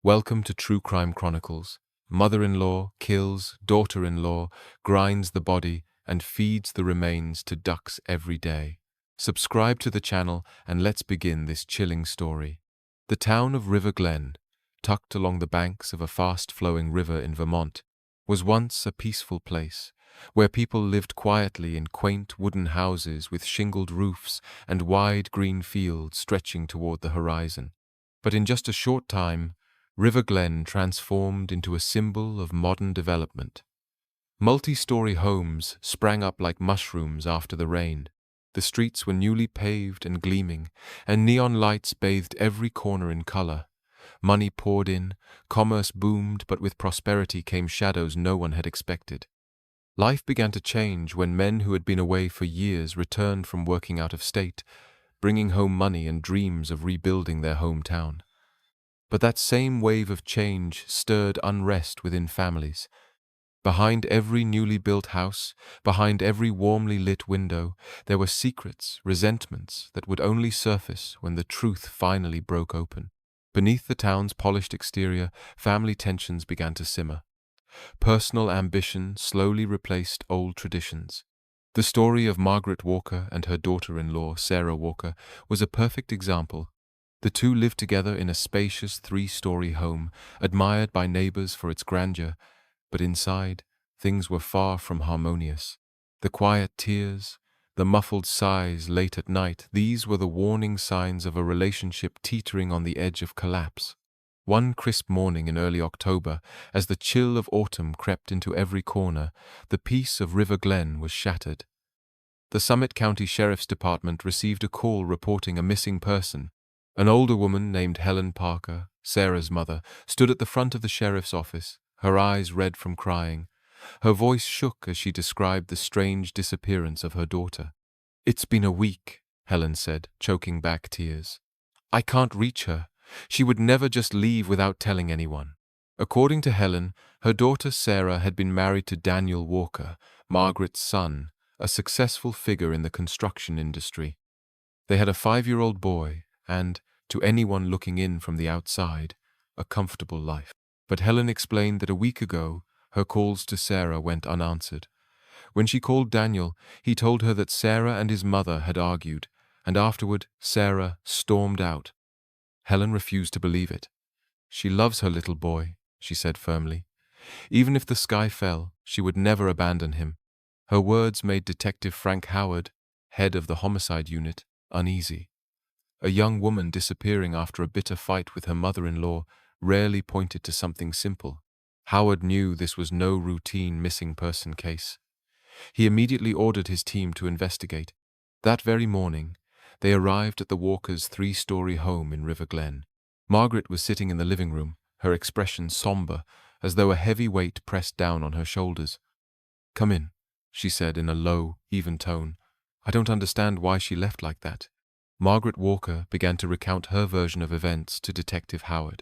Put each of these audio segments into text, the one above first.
Welcome to True Crime Chronicles. Mother-in-law kills daughter-in-law, grinds the body, and feeds the remains to ducks every day. Subscribe to the channel and let's begin this chilling story. The town of River Glen, tucked along the banks of a fast-flowing river in Vermont, was once a peaceful place, where people lived quietly in quaint wooden houses with shingled roofs and wide green fields stretching toward the horizon. But in just a short time, River Glen transformed into a symbol of modern development. Multi-story homes sprang up like mushrooms after the rain. The streets were newly paved and gleaming, and neon lights bathed every corner in color. Money poured in, commerce boomed, but with prosperity came shadows no one had expected. Life began to change when men who had been away for years returned from working out of state, bringing home money and dreams of rebuilding their hometown. But that same wave of change stirred unrest within families. Behind every newly built house, behind every warmly lit window, there were secrets, resentments that would only surface when the truth finally broke open. Beneath the town's polished exterior, family tensions began to simmer. Personal ambition slowly replaced old traditions. The story of Margaret Walker and her daughter-in-law, Sarah Walker, was a perfect example. The two lived together in a spacious three-story home, admired by neighbors for its grandeur, but inside, things were far from harmonious. The quiet tears, the muffled sighs late at night, these were the warning signs of a relationship teetering on the edge of collapse. One crisp morning in early October, as the chill of autumn crept into every corner, the peace of River Glen was shattered. The Summit County Sheriff's Department received a call reporting a missing person. An older woman named Helen Parker, Sarah's mother, stood at the front of the sheriff's office, her eyes red from crying. Her voice shook as she described the strange disappearance of her daughter. "It's been a week," Helen said, choking back tears. "I can't reach her. She would never just leave without telling anyone." According to Helen, her daughter Sarah had been married to Daniel Walker, Margaret's son, a successful figure in the construction industry. They had a 5-year-old boy, and, to anyone looking in from the outside, a comfortable life. But Helen explained that a week ago, her calls to Sarah went unanswered. When she called Daniel, he told her that Sarah and his mother had argued, and afterward Sarah stormed out. Helen refused to believe it. "She loves her little boy," she said firmly. "Even if the sky fell, she would never abandon him." Her words made Detective Frank Howard, head of the homicide unit, uneasy. A young woman disappearing after a bitter fight with her mother-in-law rarely pointed to something simple. Howard knew this was no routine missing person case. He immediately ordered his team to investigate. That very morning, they arrived at the Walkers' 3-story home in River Glen. Margaret was sitting in the living room, her expression somber, as though a heavy weight pressed down on her shoulders. "Come in," she said in a low, even tone. "I don't understand why she left like that." Margaret Walker began to recount her version of events to Detective Howard.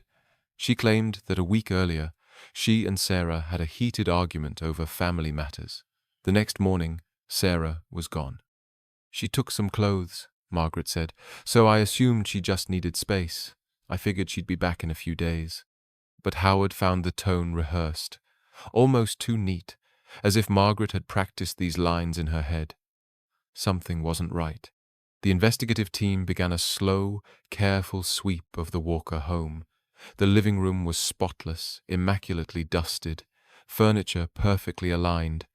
She claimed that a week earlier, she and Sarah had a heated argument over family matters. The next morning, Sarah was gone. "She took some clothes," Margaret said, "so I assumed she just needed space. I figured she'd be back in a few days." But Howard found the tone rehearsed, almost too neat, as if Margaret had practiced these lines in her head. Something wasn't right. The investigative team began a slow, careful sweep of the Walker home. The living room was spotless, immaculately dusted, furniture perfectly aligned,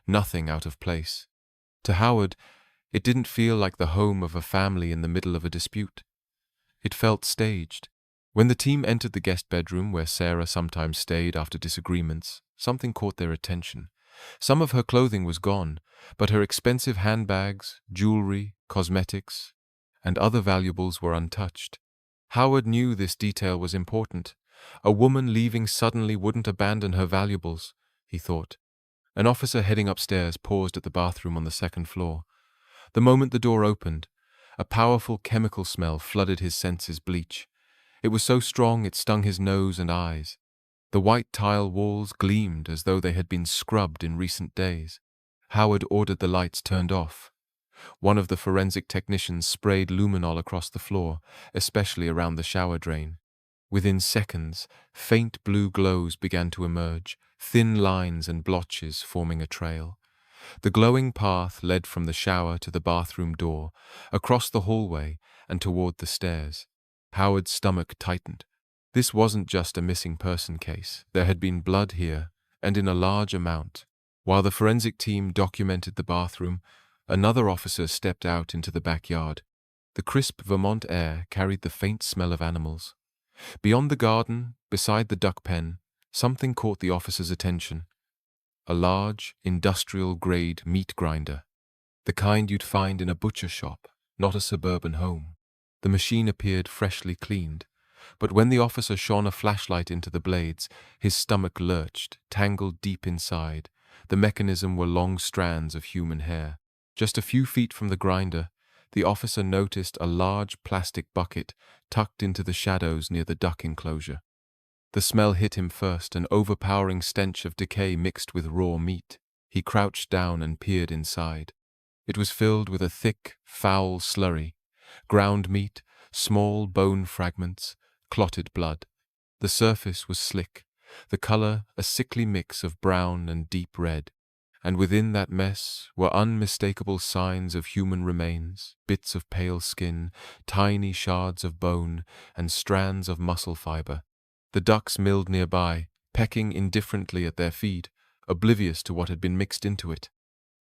nothing out of place. To Howard, it didn't feel like the home of a family in the middle of a dispute. It felt staged. When the team entered the guest bedroom where Sarah sometimes stayed after disagreements, something caught their attention. Some of her clothing was gone, but her expensive handbags, jewelry, cosmetics, and other valuables were untouched. Howard knew this detail was important. A woman leaving suddenly wouldn't abandon her valuables, he thought. An officer heading upstairs paused at the bathroom on the 2nd floor. The moment the door opened, a powerful chemical smell flooded his senses bleach. It was so strong it stung his nose and eyes. The white tile walls gleamed as though they had been scrubbed in recent days. Howard ordered the lights turned off. One of the forensic technicians sprayed luminol across the floor, especially around the shower drain. Within seconds, faint blue glows began to emerge, thin lines and blotches forming a trail. The glowing path led from the shower to the bathroom door, across the hallway, and toward the stairs. Howard's stomach tightened. This wasn't just a missing person case. There had been blood here, and in a large amount. While the forensic team documented the bathroom, another officer stepped out into the backyard. The crisp Vermont air carried the faint smell of animals. Beyond the garden, beside the duck pen, something caught the officer's attention. A large, industrial-grade meat grinder. The kind you'd find in a butcher shop, not a suburban home. The machine appeared freshly cleaned, but when the officer shone a flashlight into the blades, his stomach lurched, tangled deep inside. The mechanism were long strands of human hair. Just a few feet from the grinder, the officer noticed a large plastic bucket tucked into the shadows near the duck enclosure. The smell hit him first, an overpowering stench of decay mixed with raw meat. He crouched down and peered inside. It was filled with a thick, foul slurry. Ground meat, small bone fragments, clotted blood. The surface was slick, the color a sickly mix of brown and deep red. And within that mess were unmistakable signs of human remains, bits of pale skin, tiny shards of bone, and strands of muscle fiber. The ducks milled nearby, pecking indifferently at their feed, oblivious to what had been mixed into it.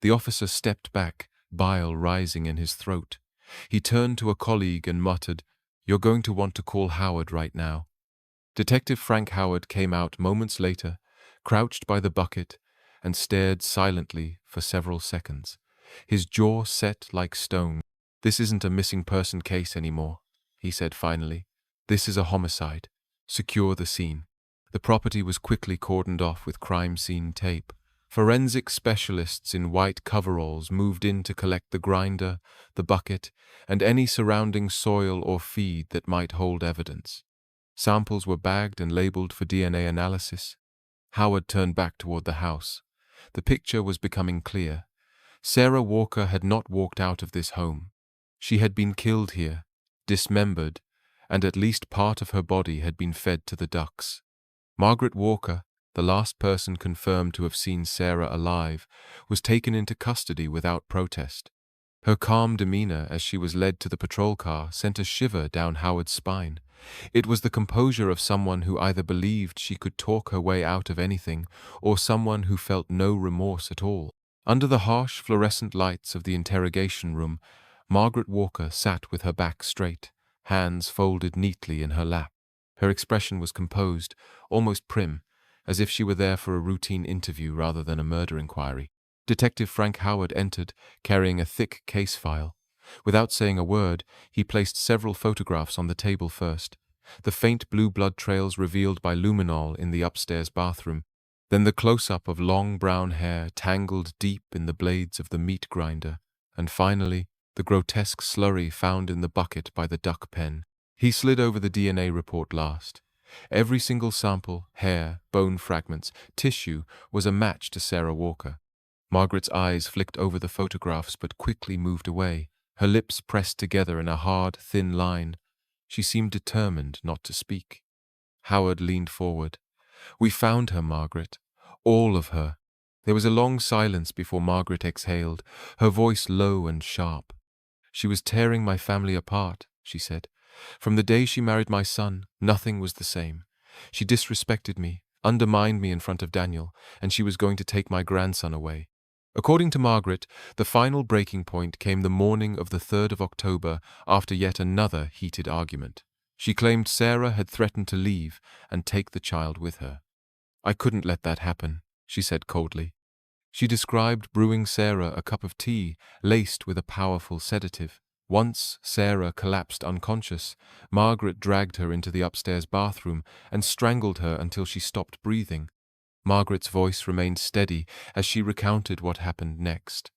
The officer stepped back, bile rising in his throat. He turned to a colleague and muttered, "You're going to want to call Howard right now." Detective Frank Howard came out moments later, crouched by the bucket, and stared silently for several seconds, his jaw set like stone. "This isn't a missing person case anymore," he said finally. "This is a homicide. Secure the scene." The property was quickly cordoned off with crime scene tape. Forensic specialists in white coveralls moved in to collect the grinder, the bucket, and any surrounding soil or feed that might hold evidence. Samples were bagged and labeled for DNA analysis. Howard turned back toward the house. The picture was becoming clear. Sarah Walker had not walked out of this home. She had been killed here, dismembered, and at least part of her body had been fed to the ducks. Margaret Walker, the last person confirmed to have seen Sarah alive, was taken into custody without protest. Her calm demeanor as she was led to the patrol car sent a shiver down Howard's spine. It was the composure of someone who either believed she could talk her way out of anything, or someone who felt no remorse at all. Under the harsh fluorescent lights of the interrogation room, Margaret Walker sat with her back straight, hands folded neatly in her lap. Her expression was composed, almost prim, as if she were there for a routine interview rather than a murder inquiry. Detective Frank Howard entered, carrying a thick case file. Without saying a word, he placed several photographs on the table first. The faint blue blood trails revealed by luminol in the upstairs bathroom, then the close-up of long brown hair tangled deep in the blades of the meat grinder, and finally, the grotesque slurry found in the bucket by the duck pen. He slid over the DNA report last. Every single sample, hair, bone fragments, tissue, was a match to Sarah Walker. Margaret's eyes flicked over the photographs but quickly moved away, her lips pressed together in a hard, thin line. She seemed determined not to speak. Howard leaned forward. "We found her, Margaret. All of her." There was a long silence before Margaret exhaled, her voice low and sharp. "She was tearing my family apart," she said. "From the day she married my son, nothing was the same. She disrespected me, undermined me in front of Daniel, and she was going to take my grandson away." According to Margaret, the final breaking point came the morning of the 3rd of October after yet another heated argument. She claimed Sarah had threatened to leave and take the child with her. "I couldn't let that happen," she said coldly. She described brewing Sarah a cup of tea laced with a powerful sedative. Once Sarah collapsed unconscious, Margaret dragged her into the upstairs bathroom and strangled her until she stopped breathing. Margaret's voice remained steady as she recounted what happened next,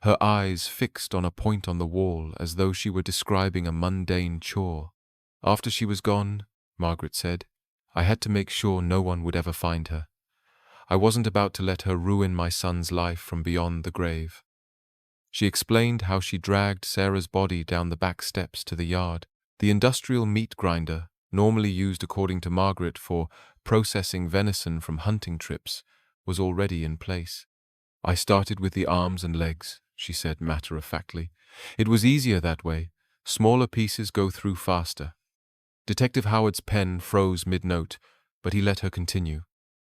her eyes fixed on a point on the wall as though she were describing a mundane chore. "After she was gone," Margaret said, "I had to make sure no one would ever find her. I wasn't about to let her ruin my son's life from beyond the grave." She explained how she dragged Sarah's body down the back steps to the yard. The industrial meat grinder, normally used according to Margaret for processing venison from hunting trips, was already in place. "I started with the arms and legs," she said matter-of-factly. "It was easier that way. Smaller pieces go through faster." Detective Howard's pen froze mid-note, but he let her continue.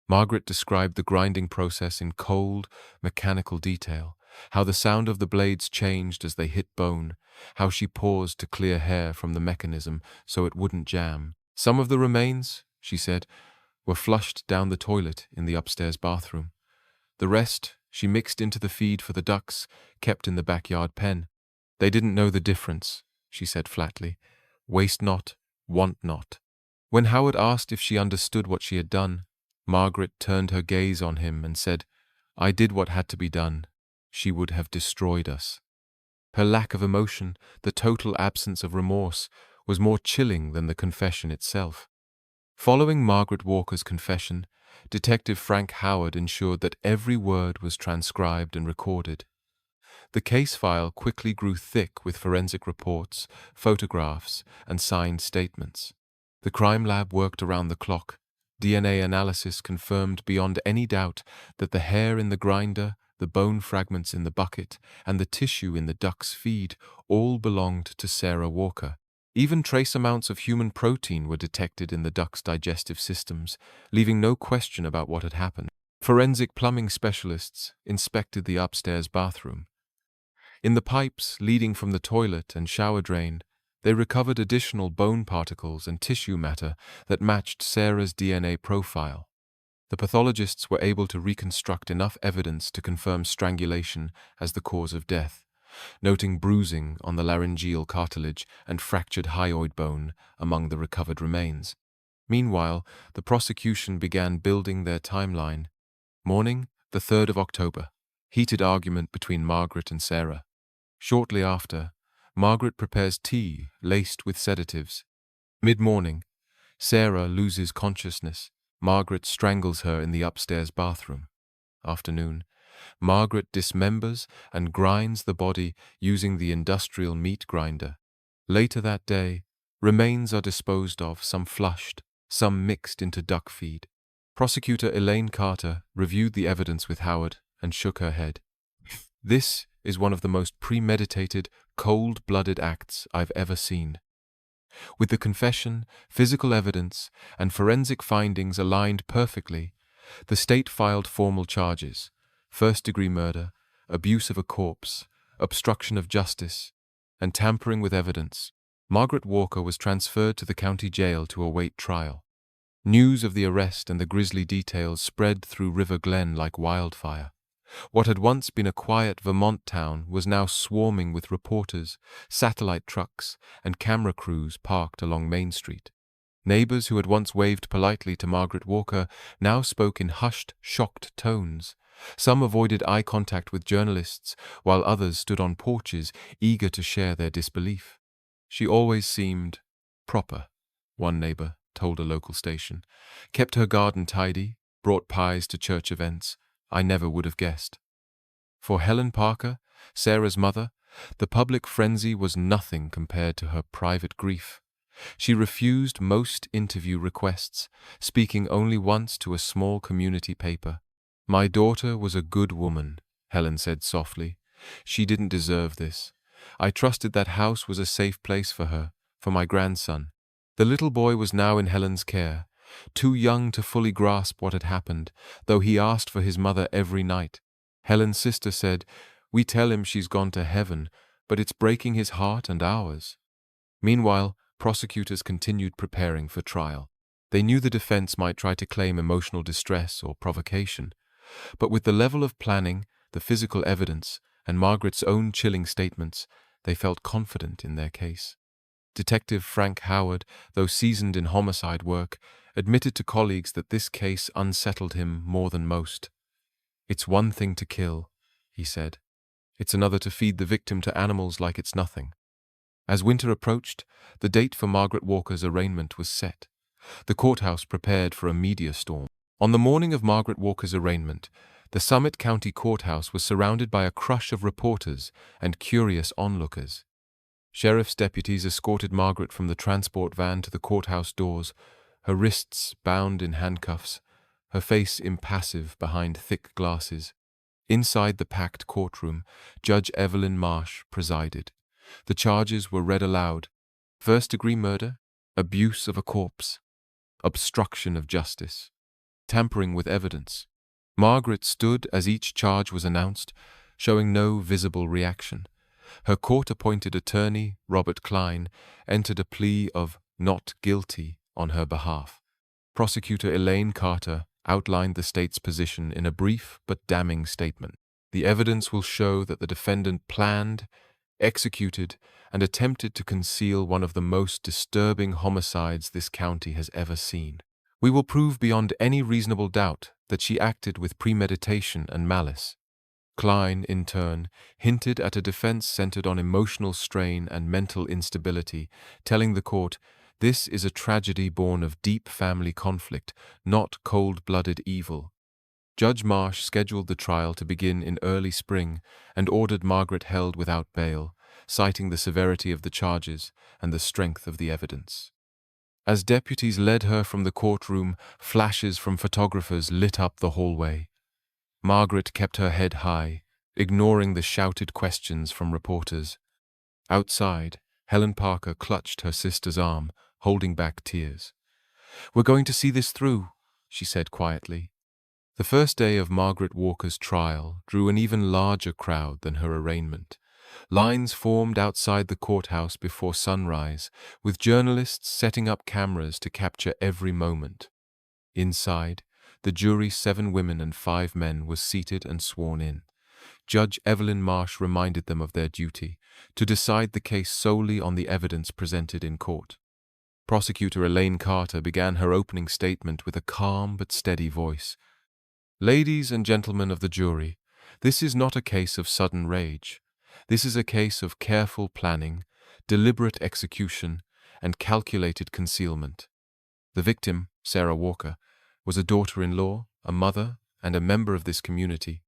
Margaret described the grinding process in cold, mechanical detail, how the sound of the blades changed as they hit bone, how she paused to clear hair from the mechanism so it wouldn't jam. "Some of the remains," she said, "were flushed down the toilet in the upstairs bathroom. The rest she mixed into the feed for the ducks, kept in the backyard pen. They didn't know the difference," she said flatly. "Waste not, want not." When Howard asked if she understood what she had done, Margaret turned her gaze on him and said, "I did what had to be done. She would have destroyed us." Her lack of emotion, the total absence of remorse, was more chilling than the confession itself. Following Margaret Walker's confession, Detective Frank Howard ensured that every word was transcribed and recorded. The case file quickly grew thick with forensic reports, photographs, and signed statements. The crime lab worked around the clock. DNA analysis confirmed beyond any doubt that the hair in the grinder, the bone fragments in the bucket, and the tissue in the duck's feed all belonged to Sarah Walker. Even trace amounts of human protein were detected in the duck's digestive systems, leaving no question about what had happened. Forensic plumbing specialists inspected the upstairs bathroom. In the pipes leading from the toilet and shower drain, they recovered additional bone particles and tissue matter that matched Sarah's DNA profile. The pathologists were able to reconstruct enough evidence to confirm strangulation as the cause of death, noting bruising on the laryngeal cartilage and fractured hyoid bone among the recovered remains. Meanwhile, the prosecution began building their timeline. Morning, the 3rd of October. Heated argument between Margaret and Sarah. Shortly after, Margaret prepares tea laced with sedatives. Mid-morning, Sarah loses consciousness. Margaret strangles her in the upstairs bathroom. Afternoon, Margaret dismembers and grinds the body using the industrial meat grinder. Later that day, remains are disposed of, some flushed, some mixed into duck feed. Prosecutor Elaine Carter reviewed the evidence with Howard and shook her head. "This is one of the most premeditated, cold-blooded acts I've ever seen." With the confession, physical evidence, and forensic findings aligned perfectly, the state filed formal charges: first-degree murder, abuse of a corpse, obstruction of justice, and tampering with evidence. Margaret Walker was transferred to the county jail to await trial. News of the arrest and the grisly details spread through River Glen like wildfire. What had once been a quiet Vermont town was now swarming with reporters, satellite trucks, and camera crews parked along Main Street. Neighbors who had once waved politely to Margaret Walker now spoke in hushed, shocked tones. Some avoided eye contact with journalists, while others stood on porches, eager to share their disbelief. "She always seemed proper," one neighbor told a local station. "Kept her garden tidy, brought pies to church events. I never would have guessed." For Helen Parker, Sarah's mother, the public frenzy was nothing compared to her private grief. She refused most interview requests, speaking only once to a small community paper. "My daughter was a good woman," Helen said softly. "She didn't deserve this. I trusted that house was a safe place for her, for my grandson." The little boy was now in Helen's care, too young to fully grasp what had happened, though he asked for his mother every night. Helen's sister said, "We tell him she's gone to heaven, but it's breaking his heart and ours." Meanwhile, prosecutors continued preparing for trial. They knew the defense might try to claim emotional distress or provocation, but with the level of planning, the physical evidence, and Margaret's own chilling statements, they felt confident in their case. Detective Frank Howard, though seasoned in homicide work, admitted to colleagues that this case unsettled him more than most. "It's one thing to kill," he said. "It's another to feed the victim to animals like it's nothing." As winter approached, the date for Margaret Walker's arraignment was set. The courthouse prepared for a media storm. On the morning of Margaret Walker's arraignment, the Summit County Courthouse was surrounded by a crush of reporters and curious onlookers. Sheriff's deputies escorted Margaret from the transport van to the courthouse doors, her wrists bound in handcuffs, her face impassive behind thick glasses. Inside the packed courtroom, Judge Evelyn Marsh presided. The charges were read aloud: first-degree murder, abuse of a corpse, obstruction of justice, tampering with evidence. Margaret stood as each charge was announced, showing no visible reaction. Her court-appointed attorney, Robert Klein, entered a plea of not guilty on her behalf. Prosecutor Elaine Carter outlined the state's position in a brief but damning statement. The evidence will show that the defendant planned, executed, and attempted to conceal one of the most disturbing homicides this county has ever seen. We will prove beyond any reasonable doubt that she acted with premeditation and malice. Klein, in turn, hinted at a defense centered on emotional strain and mental instability, telling the court, "This is a tragedy born of deep family conflict, not cold-blooded evil." Judge Marsh scheduled the trial to begin in early spring and ordered Margaret held without bail, citing the severity of the charges and the strength of the evidence. As deputies led her from the courtroom, flashes from photographers lit up the hallway. Margaret kept her head high, ignoring the shouted questions from reporters. Outside, Helen Parker clutched her sister's arm, holding back tears. "We're going to see this through," she said quietly. The first day of Margaret Walker's trial drew an even larger crowd than her arraignment. Lines formed outside the courthouse before sunrise, with journalists setting up cameras to capture every moment. Inside, the jury, 7 women and 5 men, was seated and sworn in. Judge Evelyn Marsh reminded them of their duty, to decide the case solely on the evidence presented in court. Prosecutor Elaine Carter began her opening statement with a calm but steady voice. "Ladies and gentlemen of the jury, this is not a case of sudden rage. This is a case of careful planning, deliberate execution, and calculated concealment. The victim, Sarah Walker, was a daughter-in-law, a mother, and a member of this community.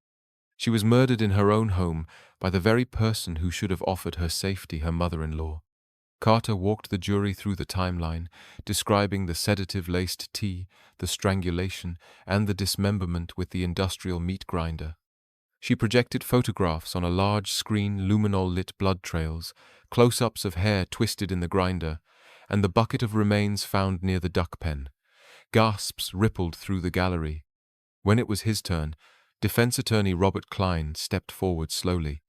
She was murdered in her own home by the very person who should have offered her safety, her mother-in-law." Carter walked the jury through the timeline, describing the sedative-laced tea, the strangulation, and the dismemberment with the industrial meat grinder. She projected photographs on a large screen, luminol-lit blood trails, close-ups of hair twisted in the grinder, and the bucket of remains found near the duck pen. Gasps rippled through the gallery. When it was his turn, defense attorney Robert Klein stepped forward slowly.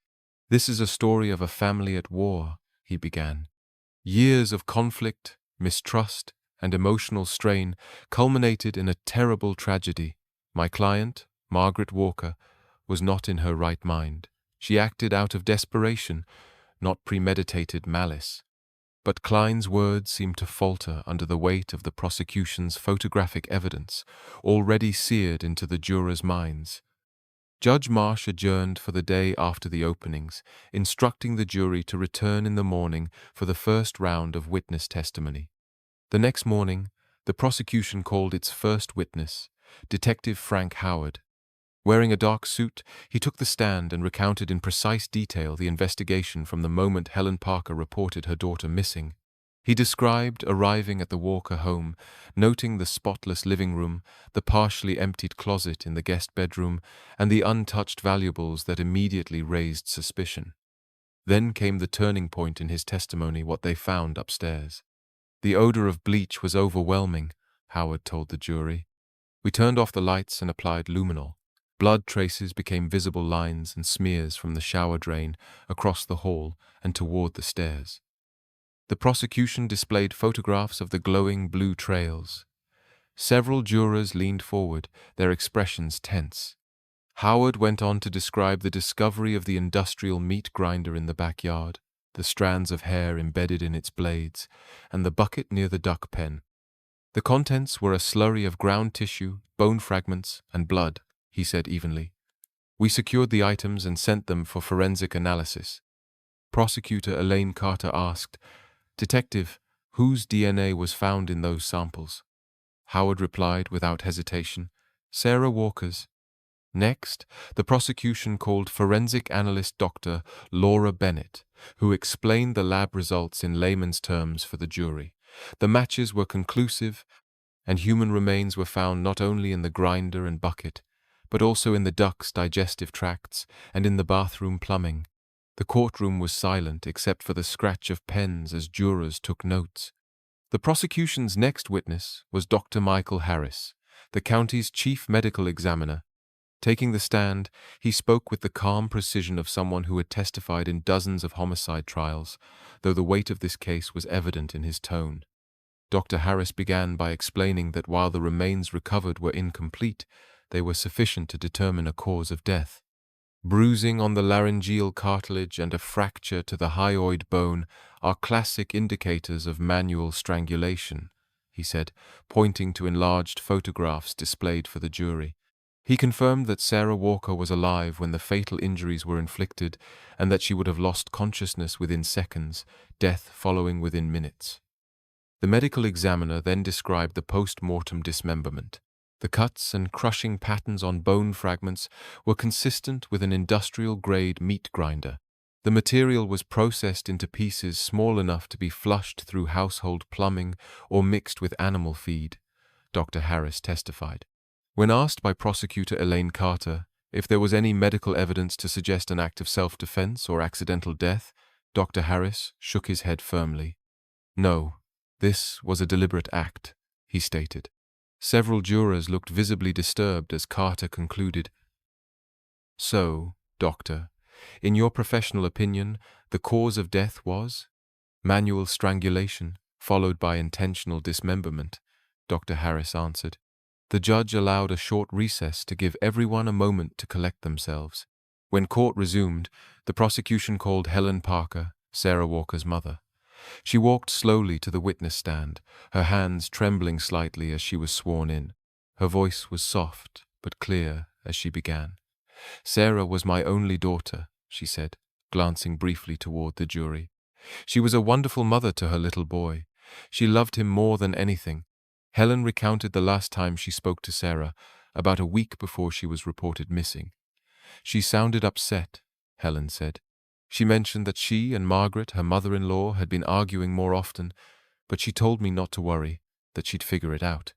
"This is a story of a family at war," he began. "Years of conflict, mistrust, and emotional strain culminated in a terrible tragedy. My client, Margaret Walker, was not in her right mind. She acted out of desperation, not premeditated malice." But Klein's words seemed to falter under the weight of the prosecution's photographic evidence, already seared into the jurors' minds. Judge Marsh adjourned for the day after the openings, instructing the jury to return in the morning for the first round of witness testimony. The next morning, the prosecution called its first witness, Detective Frank Howard. Wearing a dark suit, he took the stand and recounted in precise detail the investigation from the moment Helen Parker reported her daughter missing. He described arriving at the Walker home, noting the spotless living room, the partially emptied closet in the guest bedroom, and the untouched valuables that immediately raised suspicion. Then came the turning point in his testimony, what they found upstairs. "The odor of bleach was overwhelming," Howard told the jury. "We turned off the lights and applied luminol. Blood traces became visible lines and smears from the shower drain across the hall and toward the stairs." The prosecution displayed photographs of the glowing blue trails. Several jurors leaned forward, their expressions tense. Howard went on to describe the discovery of the industrial meat grinder in the backyard, the strands of hair embedded in its blades, and the bucket near the duck pen. "The contents were a slurry of ground tissue, bone fragments, and blood," he said evenly. "We secured the items and sent them for forensic analysis." Prosecutor Elaine Carter asked, "Detective, whose DNA was found in those samples?" Howard replied without hesitation, "Sarah Walker's." Next, the prosecution called forensic analyst Dr. Laura Bennett, who explained the lab results in layman's terms for the jury. The matches were conclusive, and human remains were found not only in the grinder and bucket, but also in the duck's digestive tracts and in the bathroom plumbing. The courtroom was silent except for the scratch of pens as jurors took notes. The prosecution's next witness was Dr. Michael Harris, the county's chief medical examiner. Taking the stand, he spoke with the calm precision of someone who had testified in dozens of homicide trials, though the weight of this case was evident in his tone. Dr. Harris began by explaining that while the remains recovered were incomplete, they were sufficient to determine a cause of death. Bruising on the laryngeal cartilage and a fracture to the hyoid bone are classic indicators of manual strangulation, he said, pointing to enlarged photographs displayed for the jury. He confirmed that Sarah Walker was alive when the fatal injuries were inflicted and that she would have lost consciousness within seconds, death following within minutes. The medical examiner then described the post-mortem dismemberment. The cuts and crushing patterns on bone fragments were consistent with an industrial-grade meat grinder. The material was processed into pieces small enough to be flushed through household plumbing or mixed with animal feed, Dr. Harris testified. When asked by prosecutor Elaine Carter if there was any medical evidence to suggest an act of self-defense or accidental death, Dr. Harris shook his head firmly. No, this was a deliberate act, he stated. Several jurors looked visibly disturbed as Carter concluded. So, doctor, in your professional opinion, the cause of death was manual strangulation, followed by intentional dismemberment, Dr. Harris answered. The judge allowed a short recess to give everyone a moment to collect themselves. When court resumed, the prosecution called Helen Parker, Sarah Walker's mother. She walked slowly to the witness stand, her hands trembling slightly as she was sworn in. Her voice was soft but clear as she began. Sarah was my only daughter, she said, glancing briefly toward the jury. She was a wonderful mother to her little boy. She loved him more than anything. Helen recounted the last time she spoke to Sarah, about a week before she was reported missing. She sounded upset, Helen said. She mentioned that she and Margaret, her mother-in-law, had been arguing more often, but she told me not to worry, that she'd figure it out.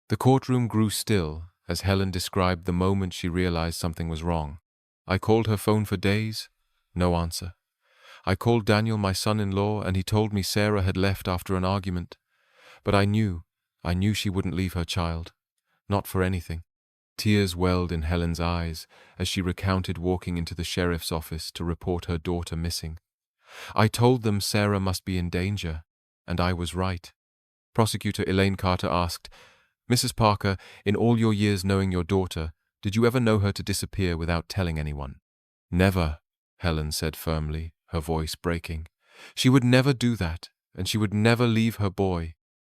The courtroom grew still as Helen described the moment she realized something was wrong. I called her phone for days, no answer. I called Daniel, my son-in-law, and he told me Sarah had left after an argument. But I knew she wouldn't leave her child. Not for anything. Tears welled in Helen's eyes as she recounted walking into the sheriff's office to report her daughter missing. I told them Sarah must be in danger, and I was right. Prosecutor Elaine Carter asked, Mrs. Parker, in all your years knowing your daughter, did you ever know her to disappear without telling anyone? Never, Helen said firmly, her voice breaking. She would never do that, and she would never leave her boy.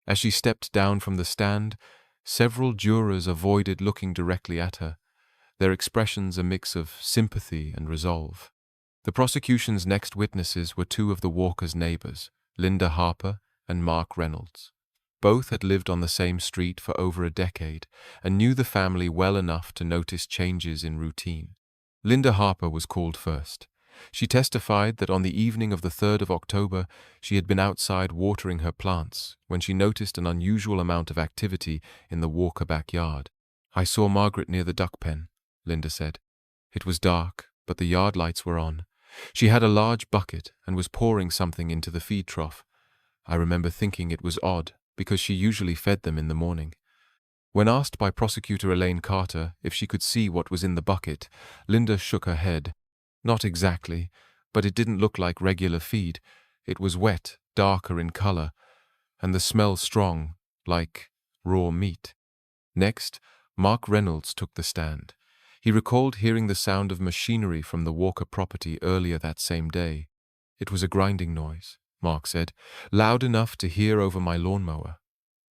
As she stepped down from the stand, several jurors avoided looking directly at her, their expressions a mix of sympathy and resolve. The prosecution's next witnesses were two of the Walkers' neighbors, Linda Harper and Mark Reynolds. Both had lived on the same street for over a decade and knew the family well enough to notice changes in routine. Linda Harper was called first. She testified that on the evening of the 3rd of October, she had been outside watering her plants when she noticed an unusual amount of activity in the Walker backyard. I saw Margaret near the duck pen, Linda said. It was dark, but the yard lights were on. She had a large bucket and was pouring something into the feed trough. I remember thinking it was odd because she usually fed them in the morning. When asked by prosecutor Elaine Carter if she could see what was in the bucket, Linda shook her head. Not exactly, but it didn't look like regular feed. It was wet, darker in color, and the smell strong, like raw meat. Next, Mark Reynolds took the stand. He recalled hearing the sound of machinery from the Walker property earlier that same day. It was a grinding noise, Mark said, loud enough to hear over my lawnmower.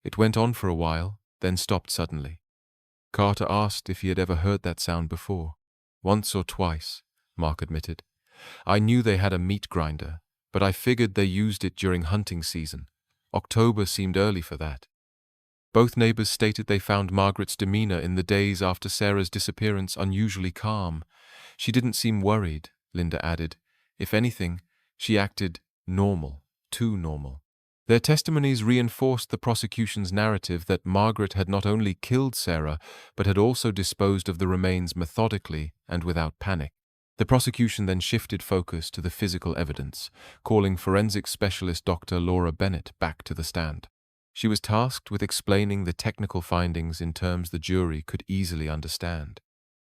It went on for a while, then stopped suddenly. Carter asked if he had ever heard that sound before. Once or twice, Mark admitted. I knew they had a meat grinder, but I figured they used it during hunting season. October seemed early for that. Both neighbors stated they found Margaret's demeanor in the days after Sarah's disappearance unusually calm. She didn't seem worried, Linda added. If anything, she acted normal, too normal. Their testimonies reinforced the prosecution's narrative that Margaret had not only killed Sarah, but had also disposed of the remains methodically and without panic. The prosecution then shifted focus to the physical evidence, calling forensic specialist Dr. Laura Bennett back to the stand. She was tasked with explaining the technical findings in terms the jury could easily understand.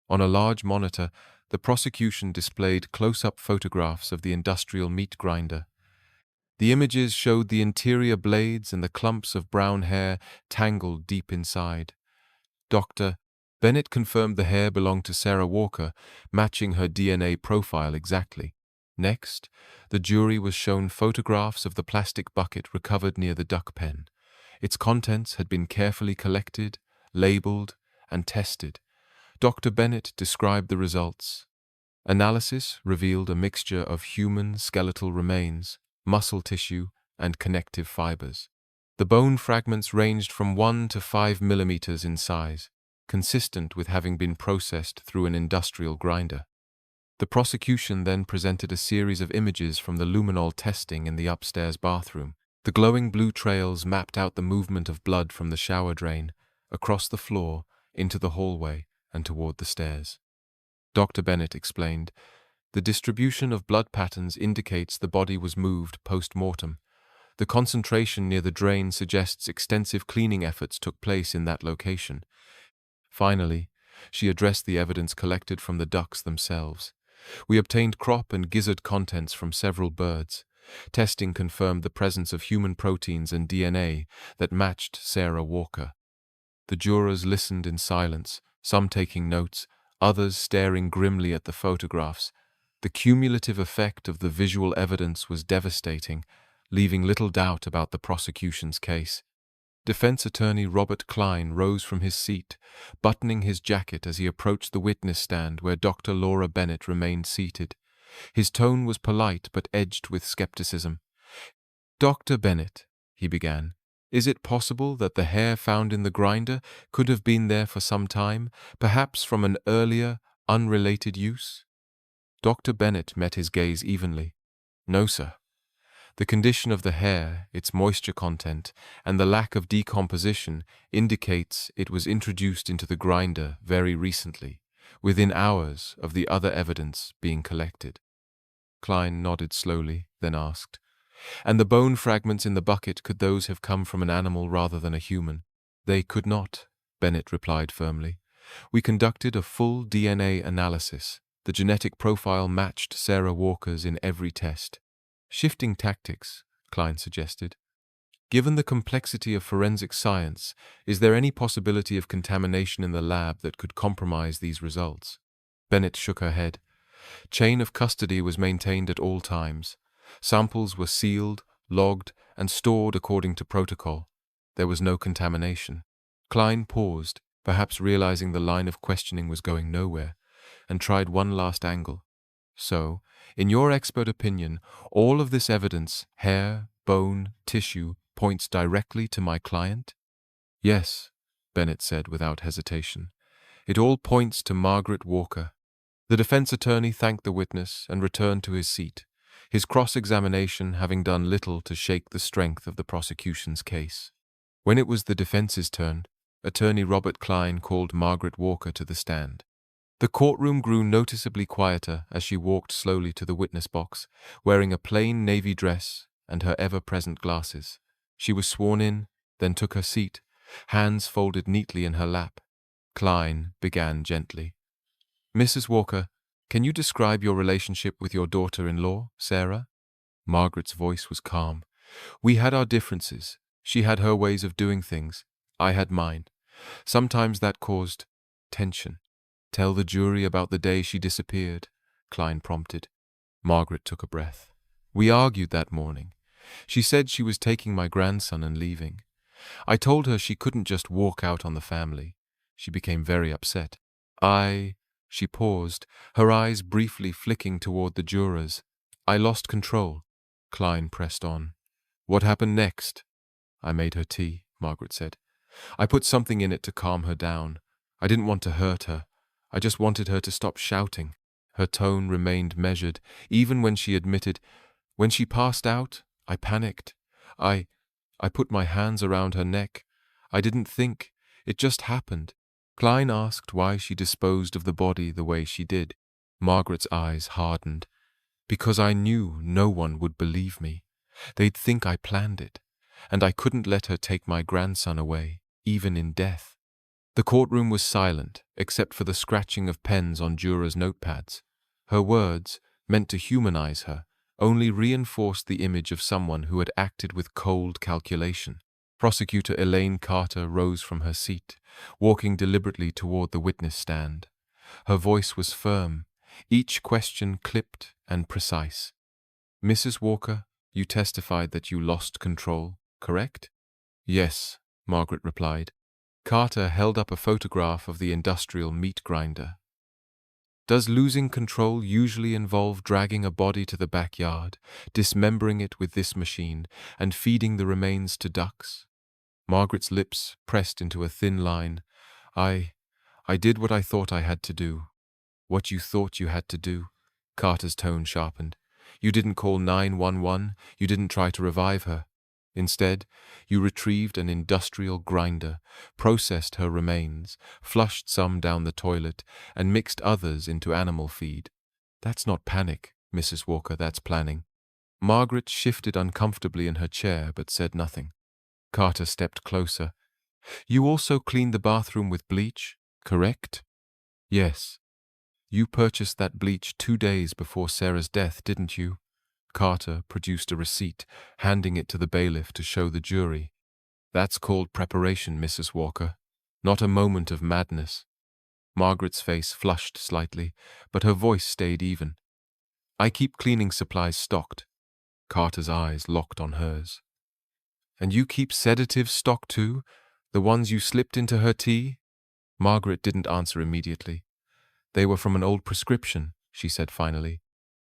On a large monitor, the prosecution displayed close-up photographs of the industrial meat grinder. The images showed the interior blades and the clumps of brown hair tangled deep inside. Dr. Bennett confirmed the hair belonged to Sarah Walker, matching her DNA profile exactly. Next, the jury was shown photographs of the plastic bucket recovered near the duck pen. Its contents had been carefully collected, labeled, and tested. Dr. Bennett described the results. Analysis revealed a mixture of human skeletal remains, muscle tissue, and connective fibers. The bone fragments ranged from 1 to 5 millimeters in size, consistent with having been processed through an industrial grinder. The prosecution then presented a series of images from the luminol testing in the upstairs bathroom. The glowing blue trails mapped out the movement of blood from the shower drain, across the floor, into the hallway, and toward the stairs. Dr. Bennett explained, "The distribution of blood patterns indicates the body was moved post-mortem. The concentration near the drain suggests extensive cleaning efforts took place in that location." Finally, she addressed the evidence collected from the ducks themselves. "We obtained crop and gizzard contents from several birds. Testing confirmed the presence of human proteins and DNA that matched Sarah Walker." The jurors listened in silence, some taking notes, others staring grimly at the photographs. The cumulative effect of the visual evidence was devastating, leaving little doubt about the prosecution's case. Defense attorney Robert Klein rose from his seat, buttoning his jacket as he approached the witness stand where Dr. Laura Bennett remained seated. His tone was polite but edged with skepticism. "Dr. Bennett," he began, "is it possible that the hair found in the grinder could have been there for some time, perhaps from an earlier, unrelated use?" Dr. Bennett met his gaze evenly. "No, sir. The condition of the hair, its moisture content, and the lack of decomposition indicates it was introduced into the grinder very recently, within hours of the other evidence being collected." Klein nodded slowly, then asked, "And the bone fragments in the bucket, could those have come from an animal rather than a human?" "They could not," Bennett replied firmly. "We conducted a full DNA analysis. The genetic profile matched Sarah Walker's in every test." "Shifting tactics," Klein suggested. "Given the complexity of forensic science, is there any possibility of contamination in the lab that could compromise these results?" Bennett shook her head. "Chain of custody was maintained at all times. Samples were sealed, logged, and stored according to protocol. There was no contamination." Klein paused, perhaps realizing the line of questioning was going nowhere, and tried one last angle. "So, in your expert opinion, all of this evidence, hair, bone, tissue, points directly to my client?" "Yes," Bennett said without hesitation. "It all points to Margaret Walker." The defense attorney thanked the witness and returned to his seat, his cross-examination having done little to shake the strength of the prosecution's case. When it was the defense's turn, attorney Robert Klein called Margaret Walker to the stand. The courtroom grew noticeably quieter as she walked slowly to the witness box, wearing a plain navy dress and her ever-present glasses. She was sworn in, then took her seat, hands folded neatly in her lap. Klein began gently. "Mrs. Walker, can you describe your relationship with your daughter-in-law, Sarah?" Margaret's voice was calm. "We had our differences. She had her ways of doing things. I had mine. Sometimes that caused tension." "Tell the jury about the day she disappeared," Klein prompted. Margaret took a breath. "We argued that morning. She said she was taking my grandson and leaving. I told her she couldn't just walk out on the family. She became very upset. She paused, her eyes briefly flicking toward the jurors. "I lost control." Klein pressed on. "What happened next?" "I made her tea," Margaret said. I put something in it to calm her down. I didn't want to hurt her. I just wanted her to stop shouting. Her tone remained measured, even when she admitted, "When she passed out, I panicked. I I put my hands around her neck. I didn't think. It just happened." Klein asked why she disposed of the body the way she did. Margaret's eyes hardened. "Because I knew no one would believe me. They'd think I planned it, and I couldn't let her take my grandson away, even in death." The courtroom was silent, except for the scratching of pens on jurors' notepads. Her words, meant to humanize her, only reinforced the image of someone who had acted with cold calculation. Prosecutor Elaine Carter rose from her seat, walking deliberately toward the witness stand. Her voice was firm, each question clipped and precise. "Mrs. Walker, you testified that you lost control, correct?" "Yes," Margaret replied. Carter held up a photograph of the industrial meat grinder. "Does losing control usually involve dragging a body to the backyard, dismembering it with this machine, and feeding the remains to ducks?" Margaret's lips pressed into a thin line. I did what I thought I had to do." "What you thought you had to do?" Carter's tone sharpened. "You didn't call 911, you didn't try to revive her. Instead, you retrieved an industrial grinder, processed her remains, flushed some down the toilet, and mixed others into animal feed. That's not panic, Mrs. Walker, that's planning." Margaret shifted uncomfortably in her chair but said nothing. Carter stepped closer. "You also cleaned the bathroom with bleach, correct?" "Yes." "You purchased that bleach 2 days before Sarah's death, didn't you?" Carter produced a receipt, handing it to the bailiff to show the jury. "That's called preparation, Mrs. Walker, not a moment of madness." Margaret's face flushed slightly, but her voice stayed even. "I keep cleaning supplies stocked." Carter's eyes locked on hers. "And you keep sedatives stocked too? The ones you slipped into her tea?" Margaret didn't answer immediately. "They were from an old prescription," she said finally.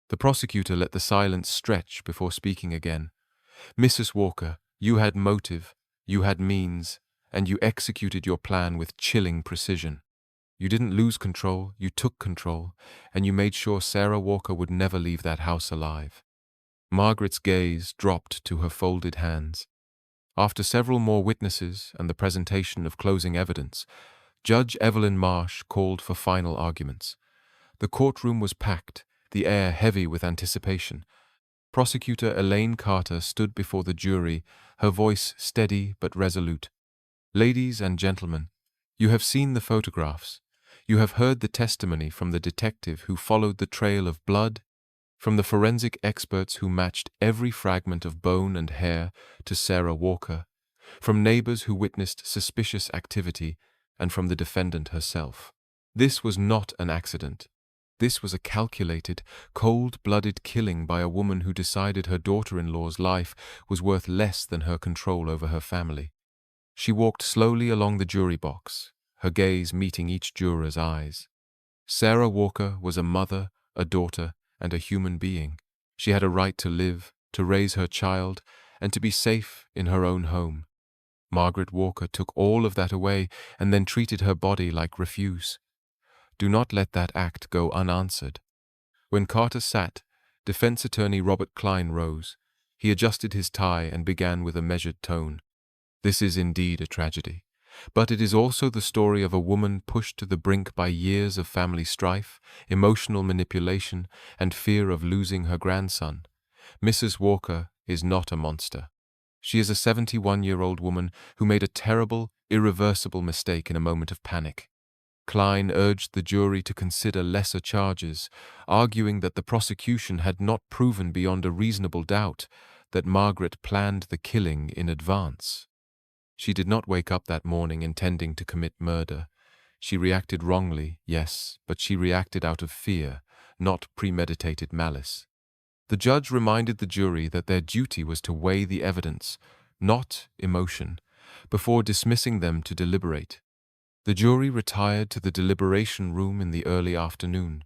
The prosecutor let the silence stretch before speaking again. "Mrs. Walker, you had motive, you had means, and you executed your plan with chilling precision. You didn't lose control, you took control, and you made sure Sarah Walker would never leave that house alive." Margaret's gaze dropped to her folded hands. After several more witnesses and the presentation of closing evidence, Judge Evelyn Marsh called for final arguments. The courtroom was packed, the air heavy with anticipation. Prosecutor Elaine Carter stood before the jury, her voice steady but resolute. "Ladies and gentlemen, you have seen the photographs. You have heard the testimony from the detective who followed the trail of blood, from the forensic experts who matched every fragment of bone and hair to Sarah Walker, from neighbors who witnessed suspicious activity, and from the defendant herself. This was not an accident. This was a calculated, cold-blooded killing by a woman who decided her daughter-in-law's life was worth less than her control over her family. She walked slowly along the jury box, her gaze meeting each juror's eyes. Sarah Walker was a mother, a daughter, and a human being. She had a right to live, to raise her child, and to be safe in her own home. Margaret Walker took all of that away and then treated her body like refuse. Do not let that act go unanswered. When Carter sat, defense attorney Robert Klein rose. He adjusted his tie and began with a measured tone. "This is indeed a tragedy, but it is also the story of a woman pushed to the brink by years of family strife, emotional manipulation, and fear of losing her grandson. Mrs. Walker is not a monster. She is a 71-year-old woman who made a terrible, irreversible mistake in a moment of panic." Klein urged the jury to consider lesser charges, arguing that the prosecution had not proven beyond a reasonable doubt that Margaret planned the killing in advance. She did not wake up that morning intending to commit murder. She reacted wrongly, yes, but she reacted out of fear, not premeditated malice. The judge reminded the jury that their duty was to weigh the evidence, not emotion, before dismissing them to deliberate. The jury retired to the deliberation room in the early afternoon.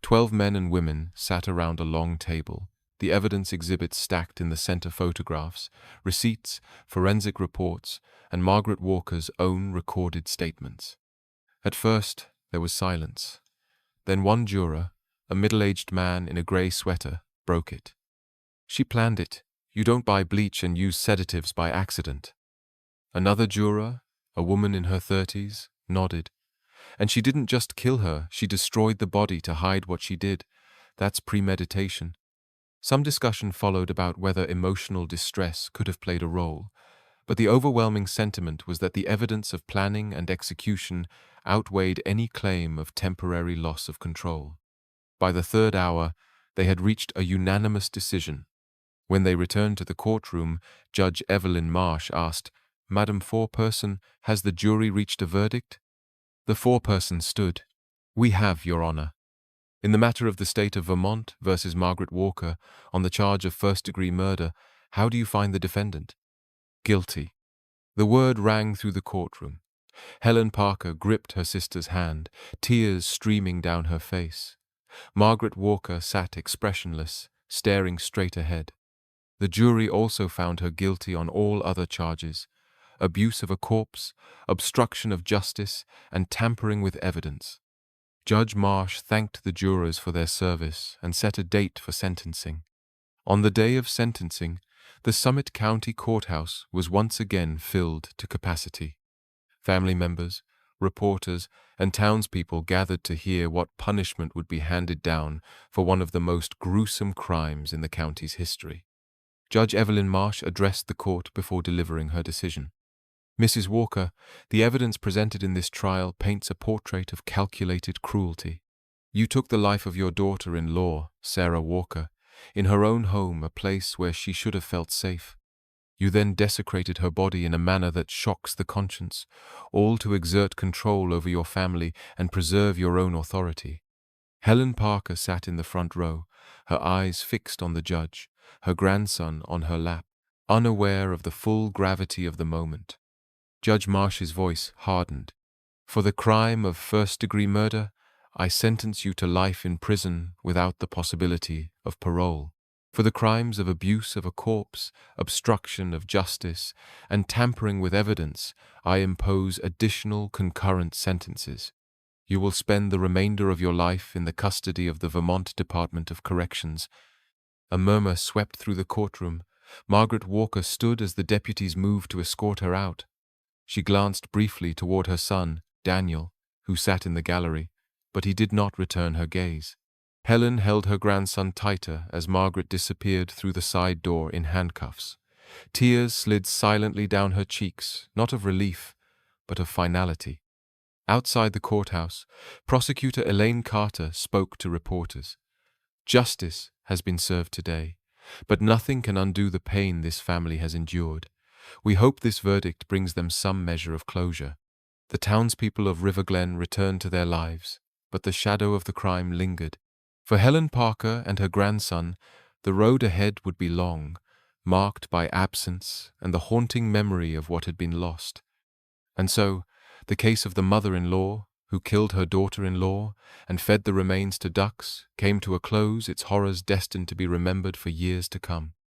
12 men and women sat around a long table, the evidence exhibits stacked in the center photographs, receipts, forensic reports, and Margaret Walker's own recorded statements. At first, there was silence. Then one juror, a middle-aged man in a gray sweater, broke it. "She planned it. You don't buy bleach and use sedatives by accident." Another juror, a woman in her 30s, nodded. "And she didn't just kill her, she destroyed the body to hide what she did. That's premeditation." Some discussion followed about whether emotional distress could have played a role, but the overwhelming sentiment was that the evidence of planning and execution outweighed any claim of temporary loss of control. By the third hour, they had reached a unanimous decision. When they returned to the courtroom, Judge Evelyn Marsh asked, "Madam Foreperson, has the jury reached a verdict?" The foreperson stood. "We have, Your Honor. In the matter of the state of Vermont versus Margaret Walker on the charge of first-degree murder, how do you find the defendant?" "Guilty." The word rang through the courtroom. Helen Parker gripped her sister's hand, tears streaming down her face. Margaret Walker sat expressionless, staring straight ahead. The jury also found her guilty on all other charges: abuse of a corpse, obstruction of justice, and tampering with evidence. Judge Marsh thanked the jurors for their service and set a date for sentencing. On the day of sentencing, the Summit County Courthouse was once again filled to capacity. Family members, reporters, and townspeople gathered to hear what punishment would be handed down for one of the most gruesome crimes in the county's history. Judge Evelyn Marsh addressed the court before delivering her decision. "Mrs. Walker, the evidence presented in this trial paints a portrait of calculated cruelty. You took the life of your daughter-in-law, Sarah Walker, in her own home, a place where she should have felt safe. You then desecrated her body in a manner that shocks the conscience, all to exert control over your family and preserve your own authority." Helen Parker sat in the front row, her eyes fixed on the judge, her grandson on her lap, unaware of the full gravity of the moment. Judge Marsh's voice hardened. "For the crime of first-degree murder, I sentence you to life in prison without the possibility of parole. For the crimes of abuse of a corpse, obstruction of justice, and tampering with evidence, I impose additional concurrent sentences. You will spend the remainder of your life in the custody of the Vermont Department of Corrections." A murmur swept through the courtroom. Margaret Walker stood as the deputies moved to escort her out. She glanced briefly toward her son, Daniel, who sat in the gallery, but he did not return her gaze. Helen held her grandson tighter as Margaret disappeared through the side door in handcuffs. Tears slid silently down her cheeks, not of relief, but of finality. Outside the courthouse, Prosecutor Elaine Carter spoke to reporters. "Justice has been served today, but nothing can undo the pain this family has endured. We hope this verdict brings them some measure of closure." The townspeople of River Glen returned to their lives, but the shadow of the crime lingered. For Helen Parker and her grandson, the road ahead would be long, marked by absence and the haunting memory of what had been lost. And so, the case of the mother-in-law, who killed her daughter-in-law and fed the remains to ducks, came to a close, its horrors destined to be remembered for years to come.